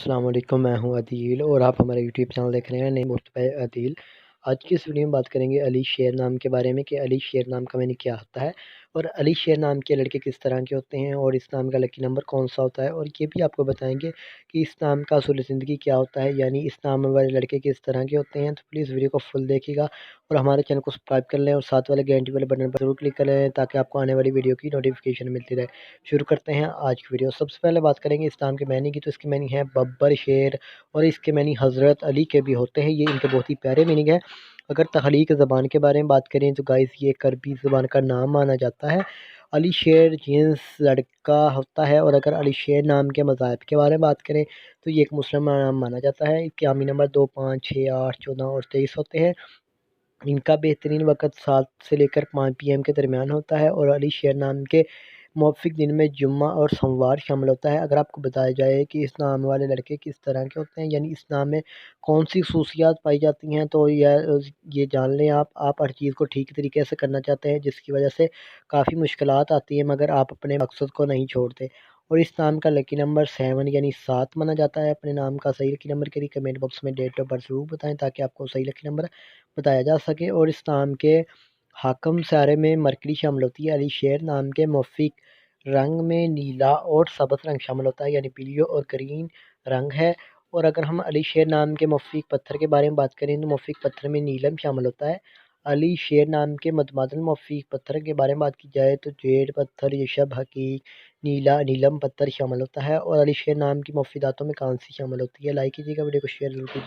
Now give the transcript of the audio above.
السلام علیکم، میں ہوں عدیل اور آپ ہمارے یوٹیوب چینل دیکھ رہے ہیں نیم مرتبہ عدیل۔ آج کی اس ویڈیو میں بات کریں گے علی شیر نام کے بارے میں کہ علی شیر نام کا معنی کیا ہوتا ہے اور علی شیر نام کے لڑکے کس طرح کے ہوتے ہیں اور اس نام کا لکی نمبر کون سا ہوتا ہے، اور یہ بھی آپ کو بتائیں گے کہ اس نام کا اصول زندگی کیا ہوتا ہے، یعنی اس نام والے لڑکے کس طرح کے ہوتے ہیں۔ تو پلیز ویڈیو کو فل دیکھیے گا اور ہمارے چینل کو سبسکرائب کر لیں اور ساتھ والے گھنٹی والے بٹن پر ضرور کلک کر لیں تاکہ آپ کو آنے والی ویڈیو کی نوٹیفیکیشن ملتی رہے۔ شروع کرتے ہیں آج کی ویڈیو۔ سب سے پہلے بات کریں گے اس نام کے معنی کی، تو اس کے معنی ہے ببر شیر، اور اس کے معنی حضرت علی کے بھی ہوتے ہیں۔ یہ ان کے بہت ہی پیارے میننگ ہے۔ اگر تخلیق زبان کے بارے میں بات کریں تو گائز یہ ایک عربی زبان کا نام مانا جاتا ہے۔ علی شیر جنس لڑکا ہوتا ہے، اور اگر علی شیر نام کے مذاہب کے بارے میں بات کریں تو یہ ایک مسلم نام مانا جاتا ہے۔ قیامی نمبر 2، 5، 6، 8، 14 اور 23 ہوتے ہیں۔ ان کا بہترین وقت 7 سے لے کر 5 PM کے درمیان ہوتا ہے، اور علی شیر نام کے موافق دن میں جمعہ اور سوموار شامل ہوتا ہے۔ اگر آپ کو بتایا جائے کہ اس نام والے لڑکے کس طرح کے ہوتے ہیں، یعنی اس نام میں کون سی خصوصیات پائی جاتی ہیں، تو یہ جان لیں آپ ہر چیز کو ٹھیک طریقے سے کرنا چاہتے ہیں، جس کی وجہ سے کافی مشکلات آتی ہیں، مگر آپ اپنے مقصد کو نہیں چھوڑتے۔ اور اس نام کا لکی نمبر 7 یعنی 7 مانا جاتا ہے۔ اپنے نام کا صحیح لکی نمبر کے لیے کمنٹ باکس میں ڈیٹ آف برتھ ضرور بتائیں تاکہ آپ کو صحیح لکی نمبر بتایا جا سکے۔ اور اس نام کے حاکم سیارے میں مرکری شامل ہوتی ہے۔ علی شیر نام کے موافق رنگ میں نیلا اور سبز رنگ شامل ہوتا ہے، یعنی پیلیو اور گرین رنگ ہے۔ اور اگر ہم علی شیر نام کے موافق پتھر کے بارے میں بات کریں تو موافق پتھر میں نیلم شامل ہوتا ہے۔ علی شیر نام کے متبادل موافق پتھر کے بارے میں بات کی جائے تو جیڈ پتھر، یشب، حقیق، نیلا، نیلم پتھر شامل ہوتا ہے۔ اور علی شیر نام کی موافق دھاتوں میں کانسی شامل ہوتی ہے۔ لائک کیجیے گا، ویڈیو کو شیئر ضرور کیجیے۔